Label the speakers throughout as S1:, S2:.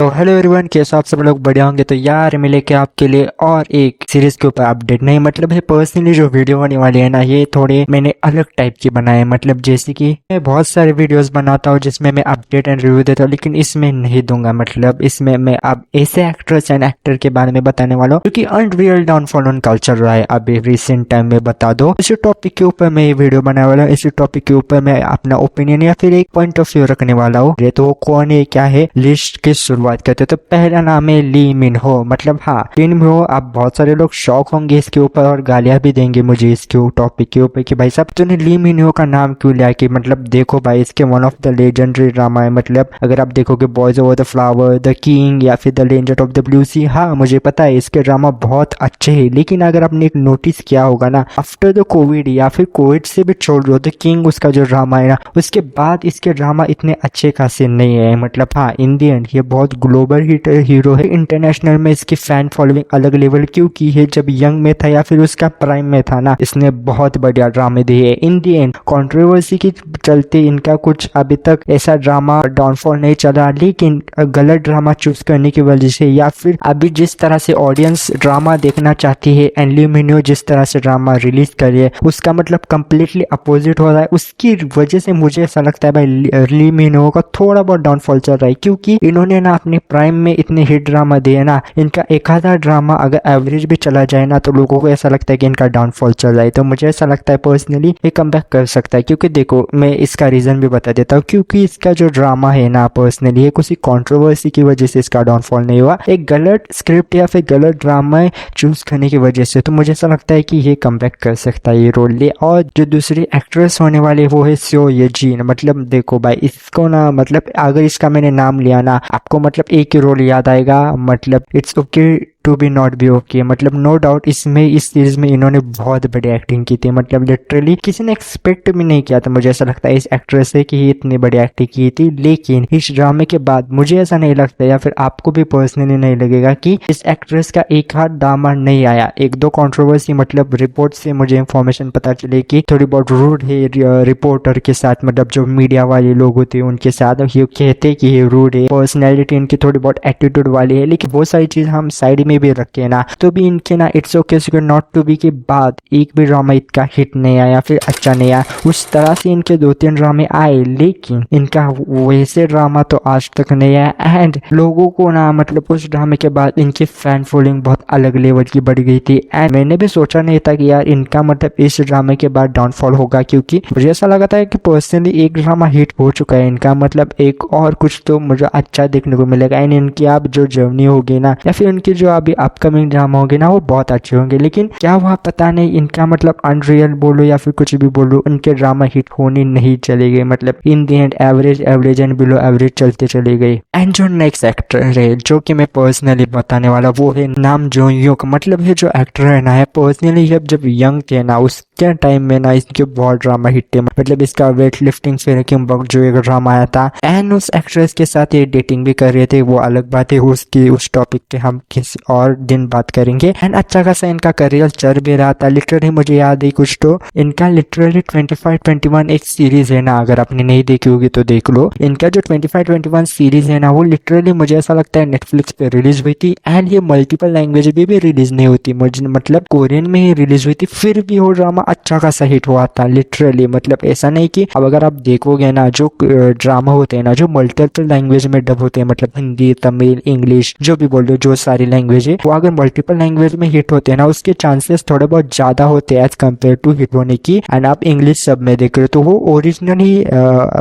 S1: तो hello everyone, कैसे आप सब लोग बढ़िया होंगे। तो यार मिले के आपके लिए और एक सीरीज के ऊपर अपडेट नहीं, मतलब है पर्सनली जो वीडियो होने वाली है ना, ये थोड़े मैंने अलग टाइप की बनाए हैं। मतलब जैसे कि मैं बहुत सारे वीडियोस बनाता हूँ जिसमें मैं अपडेट एंड रिव्यू देता हूँ, लेकिन इसमें नहीं दूंगा। मतलब इसमें मैं अब ऐसे एक्ट्रेस एंड एक्टर के बारे में बताने वाला हूँ क्योंकि अनरियल डाउनफॉल उनका चल रहा है अभी रिसेंट टाइम में। बता दो, इसी टॉपिक के ऊपर मैं ये वीडियो बनाने वाला हूँ। इसी टॉपिक के ऊपर मैं अपना ओपिनियन या फिर एक पॉइंट ऑफ व्यू रखने वाला हूँ। तो वो कौन है, क्या है, लिस्ट की शुरुआत करते। तो पहला नाम है ली मिन हो। मतलब हाँ, ली मिन हो। आप बहुत सारे लोग शौक होंगे इसके ऊपर और गालियां भी देंगे मुझे इसके टॉपिक के ऊपर कि भाई साहब तूने ली मिन हो का नाम क्यों लिया। कि मतलब देखो भाई, इसके one of the legendary drama है। मतलब अगर आप देखोगे Boys Over the Flower, The King या फिर The Legend of the Blue Sea, हाँ मुझे पता है इसके ड्रामा बहुत अच्छे हैं। लेकिन अगर आपने एक नोटिस किया होगा ना, आफ्टर द कोविड या फिर कोविड से भी छोड़ दो, द किंग उसका जो ड्रामा है ना, उसके बाद इसके ड्रामा इतने अच्छे खासे नहीं है। मतलब हाँ, इन दी एंड ये बहुत ग्लोबल हिट हीरो है। इंटरनेशनल में इसकी फैन फॉलोइंग अलग लेवल क्यों की है। जब यंग में था या फिर उसका प्राइम में था ना, इसने बहुत बढ़िया ड्रामे दिए। इन दी एंड कंट्रोवर्सी के चलते इनका कुछ अभी तक ऐसा ड्रामा डाउनफॉल नहीं चला, लेकिन गलत ड्रामा चूज करने की वजह से या फिर अभी जिस तरह से ऑडियंस ड्रामा देखना चाहती है, एलिमिनो जिस तरह से ड्रामा रिलीज करिए उसका मतलब कंप्लीटली अपोजिट हो रहा है। उसकी वजह से मुझे ऐसा लगता है भाई ली मिनो का थोड़ा बहुत डाउनफॉल चल रहा है, क्योंकि इन्होंने ना अपने प्राइम में इतने हिट ड्रामा दिए ना, इनका एक आधा ड्रामा अगर एवरेज भी चला जाए ना तो लोगों को ऐसा लगता है कि इनका डाउनफॉल चल रहा है। तो मुझे ऐसा लगता है पर्सनली ये कमबैक कर सकता है, क्योंकि देखो मैं इसका रीजन भी बता देता हूँ। क्योंकि इसका जो ड्रामा है ना, पर्सनली ये किसी कंट्रोवर्सी की वजह से इसका डाउनफॉल नहीं हुआ, एक गलत स्क्रिप्ट या फिर गलत ड्रामा चूज करने की वजह से। तो मुझे ऐसा लगता है कि ये कमबैक कर सकता है ये रोल ले। और जो दूसरी एक्ट्रेस होने वाली वो है सो ये जीन। मतलब देखो भाई, इसको ना मतलब अगर इसका मैंने नाम लिया ना, आपको मतलब एक ही रोल याद आएगा, मतलब it's okay to be not be okay. मतलब नो डाउट इसमें इस सीरीज में इन्होंने बहुत बढ़िया एक्टिंग की थी। मतलब लिटरली किसी ने एक्सपेक्ट भी नहीं किया था, मुझे ऐसा लगता है इस एक्ट्रेस से कि ये इतनी बढ़िया एक्टिंग की थी। लेकिन इस ड्रामे के बाद मुझे ऐसा नहीं लगता, या फिर आपको भी पर्सनली नहीं लगेगा कि इस एक्ट्रेस का एक हाथ ड्रामा नहीं आया। एक दो कंट्रोवर्सी मतलब रिपोर्ट से मुझे इंफॉर्मेशन पता चले कि थोड़ी बहुत रूड है रिपोर्टर के साथ, मतलब जो मीडिया वाले लोग होते हैं उनके साथ। ये कहते कि ये रूड है, पर्सनैलिटी इनकी थोड़ी बहुत एटीट्यूड वाली है। लेकिन वो सारी चीज हम साइड में भी रखे ना, तो भी इनके ना it's okay not to be के बाद एक भी ड्रामा इनका हिट नहीं आया, फिर अच्छा नहीं आया। उस तरह से इनके दो तीन ड्रामे आए, लेकिन इनका वैसे ड्रामा तो आज तक नहीं आया। एंड लोगों को ना मतलब उस ड्रामे के बाद इनकी फैन फॉलोइंग बहुत अलग लेवल की बढ़ गई थी। एंड मैंने भी सोचा नहीं था कि यार इनका मतलब इस ड्रामे के बाद डाउनफॉल होगा, क्योंकि मुझे ऐसा लगा था कि पर्सनली एक ड्रामा हिट हो चुका है इनका, मतलब एक और कुछ तो मुझे अच्छा देखने को मिलेगा। एंड इनकी अब जो जर्नी होगी ना, या फिर उनकी जो अभी अपकमिंग ड्रामा होंगे ना, वो बहुत अच्छे होंगे। लेकिन क्या हुआ पता नहीं, इनका मतलब अनरियल बोलो या फिर कुछ भी बोलो, उनके ड्रामा हिट होने नहीं चले गए। मतलब in the end average and below average चलते चले गए। एंड जो नेक्स्ट एक्टर है जो कि मैं पर्सनली बताने वाला, वो है नाम जो युग। मतलब ये जो एक्टर है ना, है पर्सनली जब यंग थे ना उसके टाइम में ना इसके बहुत ड्रामा हिट थे। मतलब इसका वेट लिफ्टिंग फिर जो एक ड्रामा आया था, एंड उस एक्ट्रेस के साथ ये डेटिंग भी कर रहे थे, वो अलग बात है। उसकी उस टॉपिक पे हम किसी और दिन बात करेंगे। एंड अच्छा खासा इनका करियर चल भी रहा था। लिटरली मुझे याद है कुछ तो इनका लिटरली 25-21 एक सीरीज है ना, अगर आपने नहीं देखी होगी तो देख लो। इनका जो 25-21 सीरीज है ना, वो लिटरली मुझे ऐसा लगता है नेटफ्लिक्स पे रिलीज हुई थी। एंड ये मल्टीपल लैंग्वेज में भी रिलीज नहीं होती, मुझे मतलब कोरियन में ही रिलीज हुई थी, फिर भी वो ड्रामा अच्छा खासा हिट हुआ था लिटरली। मतलब ऐसा नहीं कि अब अगर आप देखोगे ना, जो ड्रामा होते हैं ना जो मल्टीपल लैंग्वेज में डब होते हैं, मतलब हिंदी, तमिल, इंग्लिश, जो भी बोल लो, जो सारी लैंग्वेज है, वो अगर मल्टीपल लैंग्वेज में हिट होते हैं ना, उसके चांसेस थोड़े बहुत ज्यादा होते हैं एज कम्पेयर टू हिट होने की। एंड आप इंग्लिश सब में देख रहे हो तो वो ओरिजिनल ही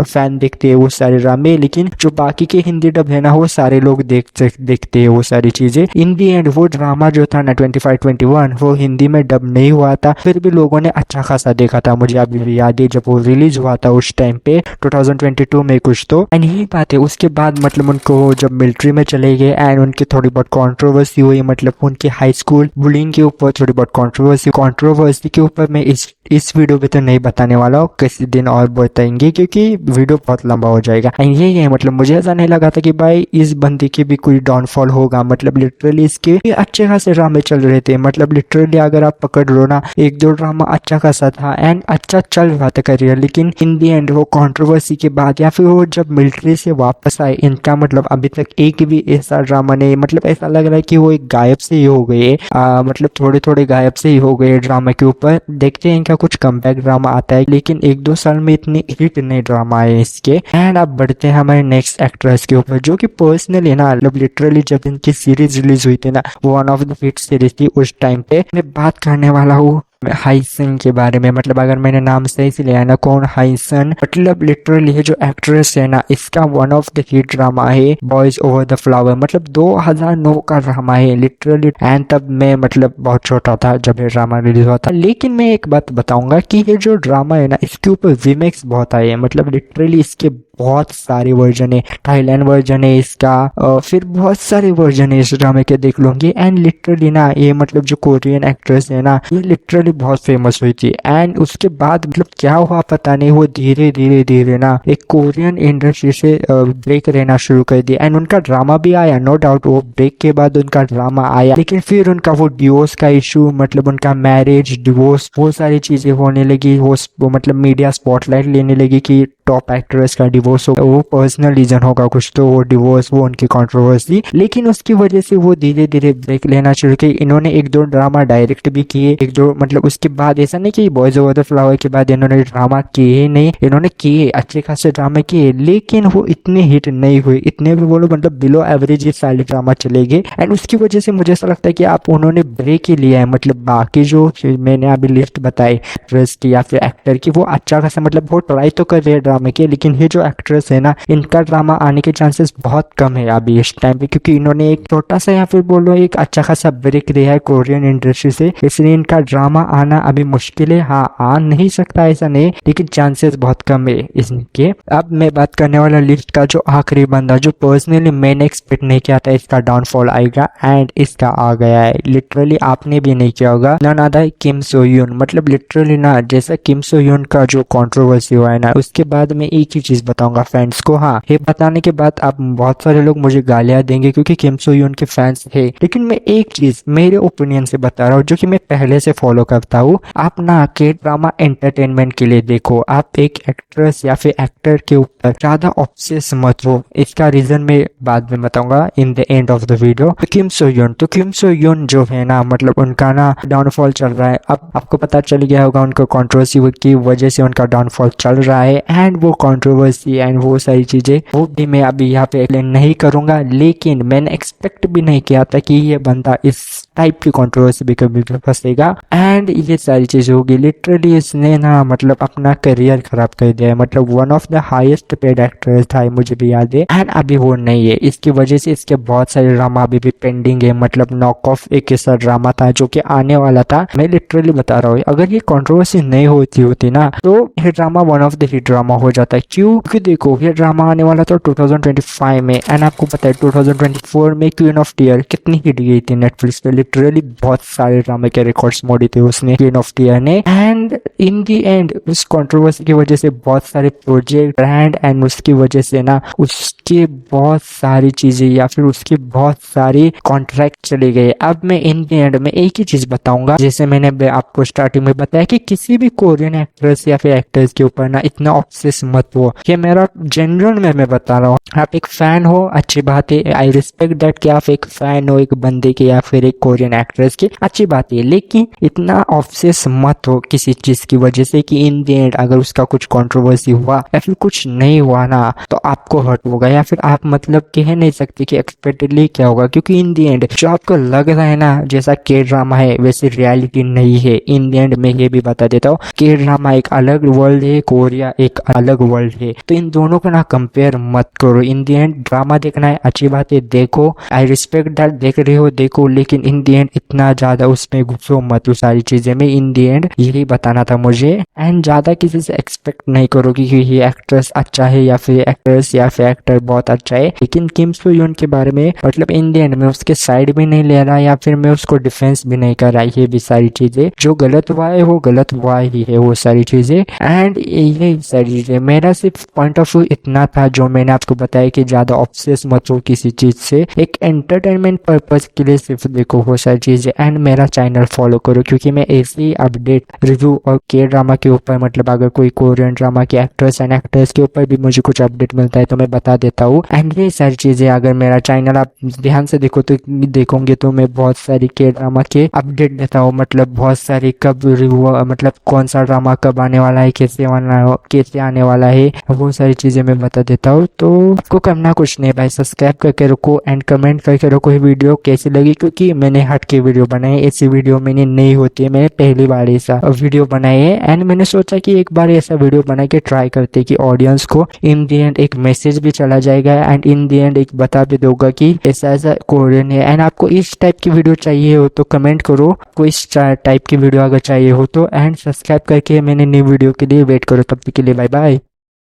S1: फैन देखते हैं वो सारे ड्रामे, लेकिन जो बाकी के हिंदी डब है ना, वो सारे लोग देखते हैं वो सारी चीजें। इन दी एंड वो ड्रामा जो था ना 25-21, वो हिंदी में डब नहीं हुआ था, फिर भी लोगों ने अच्छा खासा देखा था। मुझे अभी भी याद है जब वो रिलीज हुआ था उस टाइम पे 2022 में कुछ तो। एंड यही बात है, उसके बाद मतलब उनको जब मिलिट्री में चले गए एंड उनकी थोड़ी बहुत कॉन्ट्रोवर्सी हुई, मतलब उनकी हाई स्कूल बुलिंग के ऊपर थोड़ी बहुत कंट्रोवर्सी के ऊपर मैं इस वीडियो पे तो नहीं बताने वाला हूँ, किसी दिन और बताएंगे क्योंकि वीडियो बहुत लंबा हो जाएगा। यही है, मतलब मुझे ऐसा नहीं लगा था कि भाई इस बंदे की भी कोई डाउनफॉल होगा, मतलब लिटरली इसके अच्छे खासे ड्रामे चल रहे थे, मतलब लिटरली अगर आप पकड़ लो ना, एक दो ड्रामा अच्छा खासा था एंड अच्छा चल रहा था करियर, लेकिन इन दी एंड वो कंट्रोवर्सी के बाद या फिर वो जब मिलिट्री से वापस आए, इनका मतलब अभी तक एक भी ऐसा ड्रामा नहीं, मतलब ऐसा लग रहा है कि वो एक गायब से ही हो गए, मतलब थोड़े थोड़े गायब से ही हो गए ड्रामा के ऊपर। देखते हैं इनका कुछ कमबैक ड्रामा आता है, लेकिन एक दो साल में इतने हिट नए ड्रामा आए इसके। एंड अब बढ़ते हैं हमारे नेक्स्ट एक्ट्रेस के ऊपर, जो कि पर्सनली ना, मतलब लिटरली जब इनकी सीरीज रिलीज हुई थी ना, वो one of the hit series थी उस टाइम पे। मैं बात करने वाला हूँ हाइसन के बारे में, मतलब अगर मैंने नाम सही से लिया ना, कौन हाइसन, मतलब लिटरली ये जो एक्ट्रेस है ना, इसका one of the hit drama है बॉयज ओवर द फ्लावर, मतलब 2009 का ड्रामा है लिटरली। एंड तब मैं मतलब बहुत छोटा था जब ये ड्रामा रिलीज हुआ था, लेकिन मैं एक बात बताऊंगा कि ये जो ड्रामा है ना, इसके ऊपर रीमेक्स बहुत आए हैं, मतलब लिटरली इसके बहुत सारे वर्जन है, थाईलैंड वर्जन है इसका, फिर बहुत सारे वर्जन है इस ड्रामे के, देख लूंगी। एंड लिटरली ना ये मतलब जो कोरियन एक्ट्रेस है ना, ये लिटरली बहुत फेमस हुई थी। एंड उसके बाद मतलब क्या हुआ पता नहीं, वो धीरे धीरे ना एक कोरियन इंडस्ट्री से ब्रेक रहना शुरू कर दिया। एंड उनका ड्रामा भी आया, नो डाउट, वो ब्रेक के बाद उनका ड्रामा आया, लेकिन फिर उनका वो डिवोर्स का इशू, मतलब उनका मैरिज डिवोर्स, वो सारी चीजें होने लगी, वो मतलब मीडिया स्पॉटलाइट लेने लगी कि टॉप एक्ट्रेस का डिवोर्स हो, वो पर्सनल रीजन होगा कुछ, तो वो डिवोर्स, वो उनकी कंट्रोवर्सी, लेकिन उसकी वजह से वो धीरे धीरे ब्रेक लेना शुरू किए। इन्होंने एक दो ड्रामा डायरेक्ट भी किए, एक दो, मतलब उसके बाद ऐसा नहीं कि बॉयज ओवर द फ्लावर के बाद इन्होंने ड्रामा किए नहीं, इन्होंने किए, अच्छे खासे ड्रामे किए, लेकिन वो इतने हिट नहीं हुए, इतने भी बोलो मतलब बिलो एवरेज सारे ड्रामा चले गए। एंड उसकी वजह से मुझे ऐसा लगता है कि आप उन्होंने ब्रेक ही लिया है, मतलब बाकी जो मैंने अभी लिस्ट बताई एक्ट्रेस की या फिर एक्टर की, वो अच्छा खासा मतलब वो ट्राई तो कर रहे हैं ड्रामे के, लेकिन ये जो एक्ट्रेस है ना, इनका ड्रामा आने के चांसेस बहुत कम है अभी इस टाइम पे, क्योंकि इन्होंने एक छोटा सा या फिर बोलो एक अच्छा खासा ब्रेक लिया है कोरियन इंडस्ट्री से, इसलिए इनका ड्रामा आना अभी मुश्किल है। हाँ, आ नहीं सकता ऐसा नहीं, लेकिन चांसेस बहुत कम है इसके। अब मैं बात करने वाला लिस्ट का जो आखिरी बंदा, जो पर्सनली मैंने एक्सपेक्ट नहीं किया था इसका डाउनफॉल आएगा, एंड इसका आ गया है, लिटरली आपने भी नहीं किया होगा, नन अदर किम सो यून। मतलब लिटरली ना, जैसा किम सो यून का जो कंट्रोवर्सी हुआ है ना, उसके बाद मैं एक ही चीज बताऊंगा फैंस को। हाँ, ये बताने के बाद आप बहुत सारे लोग मुझे गालियां देंगे क्योंकि किम सो यून के फैंस है, लेकिन मैं एक चीज मेरे ओपिनियन से बता रहा हूँ जो कि मैं पहले से फॉलो करता हूँ। आप ना के ड्रामा एंटरटेनमेंट के लिए देखो, आप एक एक्ट्रेस या फिर एक्टर के ऊपर ज्यादा ऑब्सेस मत हो। इसका रीजन मैं बाद में बताऊंगा in the end of the video. तो किम सो यून जो है ना, मतलब उनका ना डाउनफॉल चल रहा है। अब आपको पता चल गया होगा उनको कंट्रोवर्सी की वजह से उनका डाउनफॉल चल रहा है, एंड वो कंट्रोवर्सी एंड वो सारी चीजें वो भी मैं अभी यहाँ पे एक्सप्लेन नहीं करूंगा, लेकिन मैंने एक्सपेक्ट भी नहीं किया था कि ये बंदा इस टाइप की कंट्रोवर्सी भी कभी फंसेगा एंड ये सारी चीजें होगी। लिटरली इसने ना मतलब अपना करियर खराब कर दिया है, मतलब one of the highest paid actress था, मुझे भी याद है, एंड अभी वो नहीं है। इसकी वजह से इसके बहुत सारे ड्रामा अभी भी पेंडिंग है, मतलब नॉक ऑफ एक ऐसा ड्रामा था जो कि आने वाला था। मैं लिटरली बता रहा हूँ, अगर ये कंट्रोवर्सी नहीं होती ना, तो ये drama one of the hit drama हो जाता है। क्यों? क्योंकि देखो ये ड्रामा आने वाला था 2025 में, एंड आपको पता है 2024 में क्वीन ऑफ टीयर कितनी हिट गई थी नेटफ्लिक्स पे, लिटरली बहुत सारे ड्रामे के रिकॉर्ड्स मोड़ी थे उसने, क्वीन ऑफ टीयर ने। एंड इन दी एंड उस कंट्रोवर्सी की वजह से बहुत सारे प्रोजेक्ट ब्रांड एंड उसकी वजह से ना उसके बहुत सारी चीजें या फिर उसके बहुत सारे कॉन्ट्रैक्ट चले गए। अब मैं इन दी एंड में एक ही चीज बताऊंगा, जैसे मैंने आपको स्टार्टिंग में बताया कि किसी भी कोरियन एक्ट्रेस या फिर एक्टर्स के ऊपर ना इतना ऑब्सेस मत हो। ये मेरा जनरल में मैं बता रहा हूँ। आप एक फैन हो, अच्छी बात है, आई रिस्पेक्ट दैट कि आप एक फैन हो एक बंदे के या फिर एक कोरियन एक्ट्रेस की, अच्छी बात है, लेकिन इतना ऑब्सेस मत हो किसी चीज की वजह से कि इन द एंड अगर उसका कुछ कंट्रोवर्सी हुआ या फिर कुछ नहीं हुआ ना तो आपको हर्ट होगा, या फिर आप मतलब कह नहीं सकते कि एक्सपेक्टेडली क्या होगा, क्योंकि इन द एंड जो आपको लग रहा है ना जैसा के ड्रामा है वैसे रियलिटी नहीं है। इन द एंड में ये भी बता देता हूँ, के ड्रामा एक अलग वर्ल्ड है, कोरिया एक अलग वर्ल्ड है। तो इन दोनों को ना कंपेयर मत करो। इन दी एंड ड्रामा देखना है, अच्छी बात है, देखो, आई रिस्पेक्ट दैट, देख रहे हो देखो, लेकिन इन दी एंड इतना ज्यादा उसमें घुसो मत उस सारी चीजें में। इन दी एंड यही बताना था मुझे। एंड ज्यादा किसी से एक्सपेक्ट नहीं करो कि ये एक्ट्रेस अच्छा है या फिर एक्ट्रेस या फिर एक्टर बहुत अच्छा है। लेकिन किम सो यून के बारे में मतलब इन दी एंड में उसके साइड भी नहीं ले रहा या फिर मैं उसको डिफेंस भी नहीं कर रहा। ये भी सारी चीजें जो गलत हुआ है वो गलत हुआ ही है, वो सारी चीजें। एंड यही सारी चीजें मेरा सिर्फ पॉइंट ऑफ व्यू इतना था जो मैंने आपको बताया कि ज्यादा ऑब्सेस मत हो किसी चीज से, एक एंटरटेनमेंट पर्पज के लिए सिर्फ देखो वो सारी चीजें। एंड मेरा चैनल फॉलो करो क्योंकि मैं ऐसी अपडेट रिव्यू और के ड्रामा के ऊपर मतलब अगर कोई कोरियन ड्रामा के एक्टर्स एंड एक्टर्स के ऊपर भी मुझे कुछ अपडेट मिलता है तो मैं बता देता हूँ। एंड ये सारी चीजें अगर मेरा चैनल आप ध्यान से देखो तो देखोगे तो मैं बहुत सारी के ड्रामा के अपडेट देता हूँ, मतलब बहुत सारी कब रिव्यू मतलब कौन सा ड्रामा कब आने वाला है, कैसे आने वाला है, वो सारी चीजें मैं बता देता हूँ। तो आपको करना कुछ नहीं भाई, सब्सक्राइब करके रखो एंड कमेंट करके रखो ये वीडियो कैसी लगी, क्योंकि मैंने हट के वीडियो बनाई, ऐसी वीडियो मैंने नहीं होती है, मैंने पहली बार ऐसा वीडियो बनाई है। एंड मैंने सोचा कि एक बार ऐसा वीडियो बना के ट्राई करते कि ऑडियंस को इन दी एंड एक मैसेज भी चला जाएगा एंड इन दी एंड एक बता भी दोगा कि ऐसा ऐसा कोरियन है। एंड आपको इस टाइप की वीडियो चाहिए हो तो कमेंट करो, कोई इस टाइप की वीडियो अगर चाहिए हो तो। एंड सब्सक्राइब करके मैंने न्यू वीडियो के लिए वेट करो, तब तक के लिए बाय बाय।